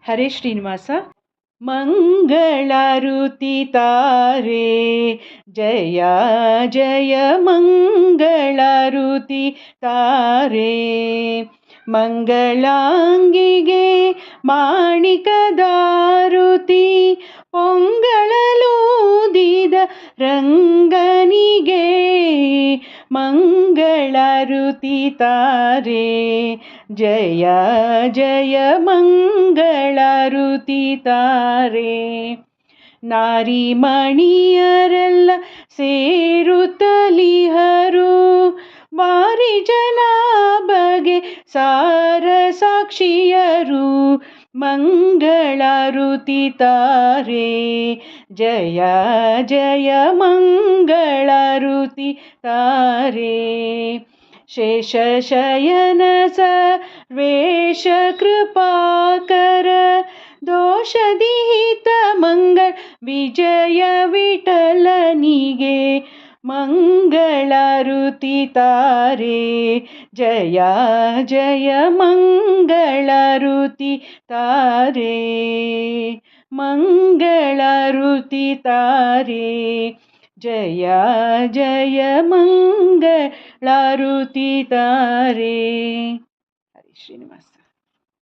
ಹರೇ ಶ್ರೀನಿವಾಸ. ಮಂಗಳಾರುತಿ ತಾರೆ ಜಯ ಜಯ ಮಂಗಳಾರುತಿ ತಾರೆ. ಮಂಗಳಾಂಗಿಗೆ ಮಾಣಿಕದಾರುತಿ ಪೊಂಗಳಲೂದಿದ ರಂಗನಿಗೆ ಮಂಗಳಾರುತಿ ತಾರೆ ಜಯ ಜಯ ಮಂಗಳಾರುತಿ ತಾರೆ. ನಾರಿ ಮಣಿಯರೆಲ್ಲ ಸೇರುತ್ತಲಿಹರು ವಾರಿ ಜನ ಬಗೆ ಸಾರ ಸಾಕ್ಷಿಯರು ಮಂಗಳಾರುತಿ ತಾರೆ ಜಯ ಜಯ ಮಂಗಳಾರುತಿ ತಾರೆ. ಶೇಷಶಯನ ಸರ್ವೇಶ ಕೃಪಾಕರ ದೋಷದಿಹಿತ ಮಂಗಳ ವಿಜಯ ವಿಠಲನಿಗೆ ಮಂಗಳಾರುತಿ ತಾರೆ ಜಯ ಜಯ ಮಂಗಳಾರುತಿ ತಾರೆ. ಮಂಗಳಾರುತಿ ತಾರೆ ಜಯ ಜಯ ಮಂಗಳಾರುತಿ ತಾರೆ. ಹರಿ ಶ್ರೀನಿವಾಸ.